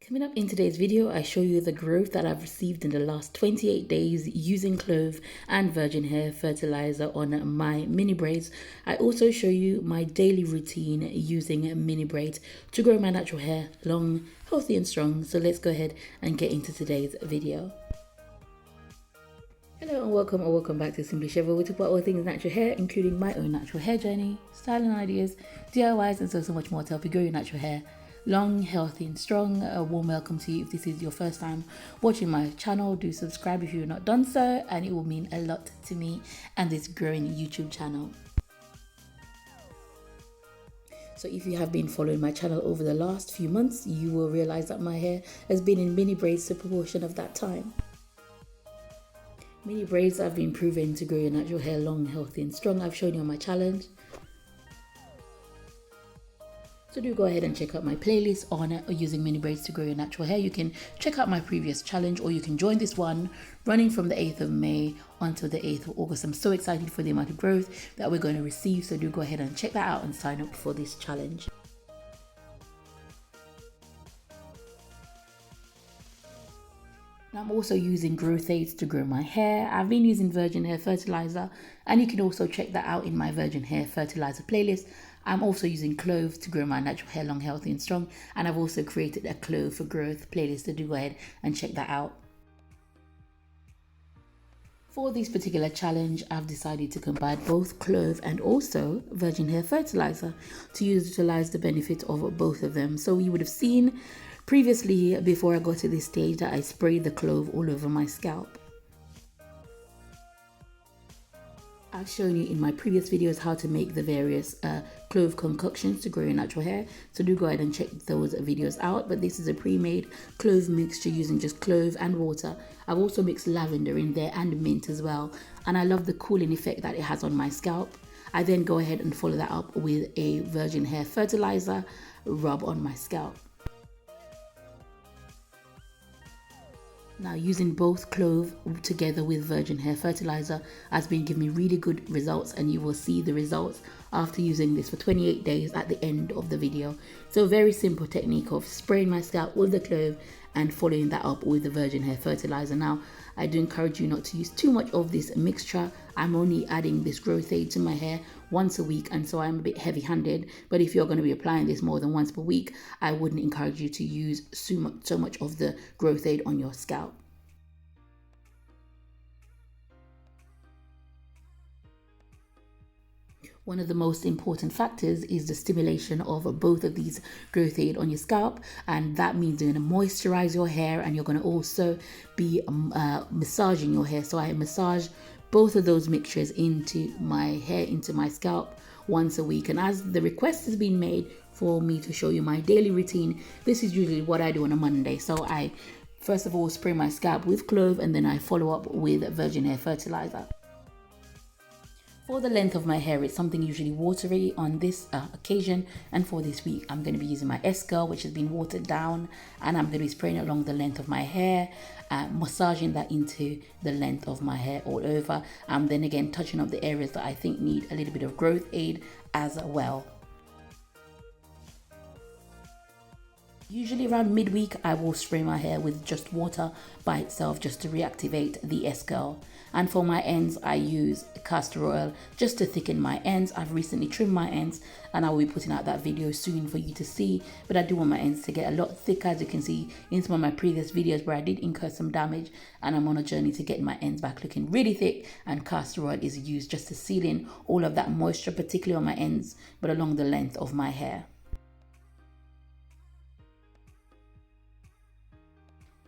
Coming up in today's video, I show you the growth that I've received in the last 28 days using clove and virgin hair fertilizer on my mini braids. I also show you my daily routine using mini braids to grow my natural hair long, healthy and strong. So let's go ahead and get into today's video. Hello and welcome back to Simply Shev, where we talk about all things natural hair, including my own natural hair journey, styling ideas, DIYs and so much more to help you grow your natural hair long, healthy and strong. A warm welcome to you if this is your first time watching my channel. Do subscribe if you've not done so, and it will mean a lot to me and this growing YouTube channel. So if you have been following my channel over the last few months, you will realize that my hair has been in mini braids to proportion of that time. Mini braids have been proven to grow your natural hair long, healthy and strong. I've shown you on my challenge. So do go ahead and check out my playlist on using mini braids to grow your natural hair. You can check out my previous challenge, or you can join this one running from the 8th of May until the 8th of August. I'm so excited for the amount of growth that we're going to receive. So do go ahead and check that out and sign up for this challenge. Now I'm also using growth aids to grow my hair. I've been using virgin hair fertilizer, and you can also check that out in my virgin hair fertilizer playlist. I'm also using cloves to grow my natural hair long, healthy and strong, and I've also created a clove for growth playlist, so do go ahead and check that out. For this particular challenge, I've decided to combine both clove and also virgin hair fertilizer to utilize the benefit of both of them. So you would have seen previously, before I got to this stage, that I sprayed the clove all over my scalp. I've shown you in my previous videos how to make the various clove concoctions to grow your natural hair, so do go ahead and check those videos out. But this is a pre-made clove mixture using just clove and water. I've also mixed lavender in there and mint as well, and I love the cooling effect that it has on my scalp. I then go ahead and follow that up with a virgin hair fertilizer rub on my scalp. Now using both clove together with virgin hair fertilizer has been giving me really good results, and you will see the results after using this for 28 days at the end of the video. So very simple technique of spraying my scalp with the clove and following that up with the virgin hair fertilizer. Now I do encourage you not to use too much of this mixture. I'm only adding this growth aid to my hair once a week, and so I'm a bit heavy handed, but if you're going to be applying this more than once per week, I wouldn't encourage you to use so much of the growth aid on your scalp. One of the most important factors is the stimulation of both of these growth aid on your scalp, and that means you're going to moisturize your hair, and you're going to also be massaging your hair. So I massage both of those mixtures into my hair, into my scalp once a week. And as the request has been made for me to show you my daily routine, this is usually what I do on a Monday. So I first of all spray my scalp with clove, and then I follow up with virgin hair fertilizer. For the length of my hair, it's something usually watery on this occasion, and for this week I'm going to be using my S-Curl, which has been watered down, and I'm going to be spraying it along the length of my hair, massaging that into the length of my hair all over, and then again touching up the areas that I think need a little bit of growth aid as well. Usually around midweek, I will spray my hair with just water by itself just to reactivate the S-Curl. And for my ends, I use castor oil just to thicken my ends. I've recently trimmed my ends, and I will be putting out that video soon for you to see. But I do want my ends to get a lot thicker, as you can see in some of my previous videos where I did incur some damage, and I'm on a journey to getting my ends back looking really thick. And castor oil is used just to seal in all of that moisture, particularly on my ends, but along the length of my hair.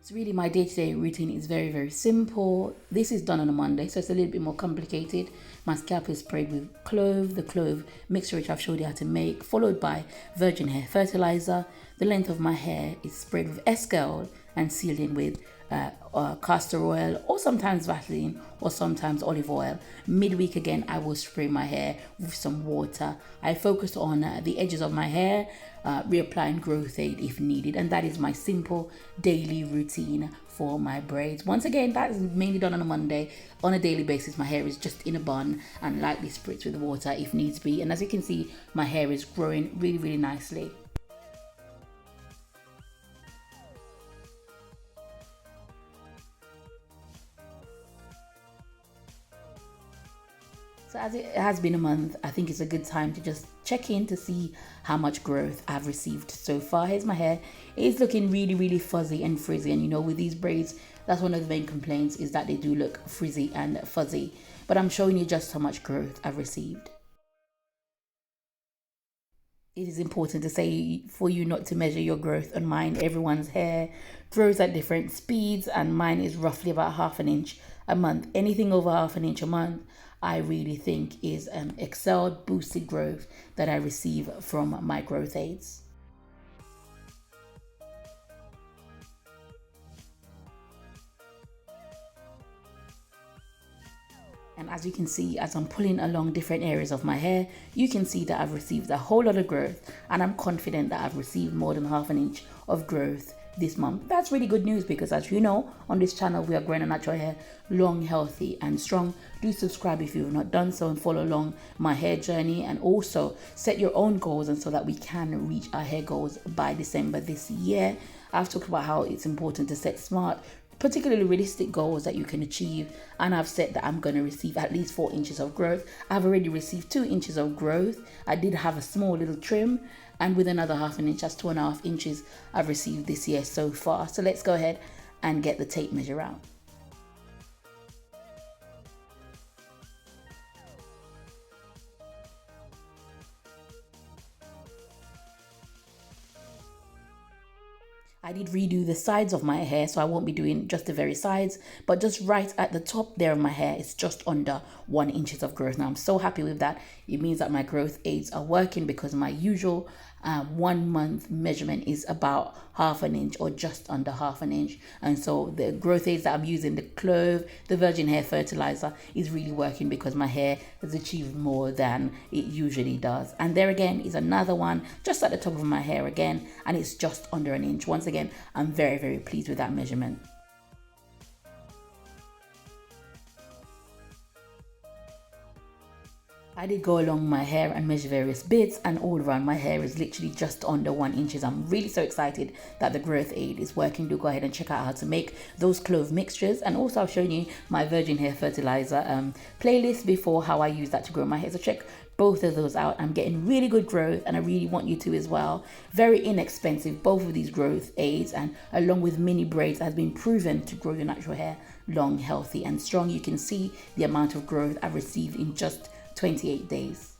So really my day-to-day routine is very simple. This is done on a Monday, so it's a little bit more complicated. My scalp is sprayed with clove, the clove mixture which I've showed you how to make, followed by virgin hair fertilizer. The length of my hair is sprayed with S-Curl and sealed in with castor oil, or sometimes Vaseline, or sometimes olive oil. Midweek again, I will spray my hair with some water. I focus on the edges of my hair, reapplying growth aid if needed, and that is my simple daily routine for my braids. Once again, that is mainly done on a Monday. On a daily basis, my hair is just in a bun and lightly spritzed with water if needs be, and as you can see, my hair is growing really nicely. So as it has been a month, I think it's a good time to just check in to see how much growth I've received so far. Here's my hair. It is looking really, really fuzzy and frizzy. And you know, with these braids, that's one of the main complaints, is that they do look frizzy and fuzzy. But I'm showing you just how much growth I've received. It is important to say for you not to measure your growth on mine. Everyone's hair grows at different speeds, and mine is roughly about half an inch a month. Anything over half an inch a month, I really think is an excelled boosted growth that I receive from my growth aids. And as you can see, as I'm pulling along different areas of my hair, you can see that I've received a whole lot of growth, and I'm confident that I've received more than half an inch of growth this month. That's really good news, because as you know, on this channel we are growing a natural hair long, healthy and strong. Do subscribe if you've not done so, and follow along my hair journey, and also set your own goals, and so that we can reach our hair goals by December this year. I've talked about how it's important to set smart, particularly realistic goals that you can achieve, and I've said that I'm going to receive at least 4 inches of growth. I've already received 2 inches of growth. I did have a small little trim, and with another half an inch, that's 2.5 inches I've received this year so far. So let's go ahead and get the tape measure out. I did redo the sides of my hair, so I won't be doing just the very sides, but just right at the top there of my hair, it's just under 1 inches of growth. Now I'm so happy with that. It means that my growth aids are working, because my usual 1 month measurement is about half an inch or just under half an inch. And so the growth aids that I'm using, the Clove, the virgin hair fertilizer, is really working, because my hair has achieved more than it usually does. And there again is another one just at the top of my hair again, and it's just under an inch. Once again, I'm very, very pleased with that measurement. I did go along my hair and measure various bits, and all around my hair is literally just under 1 inches. I'm really so excited that the growth aid is working. Do go ahead and check out how to make those clove mixtures, and also I've shown you my virgin hair fertilizer playlist before, how I use that to grow my hair, so check both of those out. I'm getting really good growth, and I really want you to as well. Very inexpensive, both of these growth aids, and along with mini braids, has been proven to grow your natural hair long, healthy and strong. You can see the amount of growth I've received in just 28 days.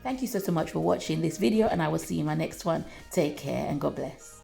Thank you so much for watching this video, and I will see you in my next one. Take care and God bless.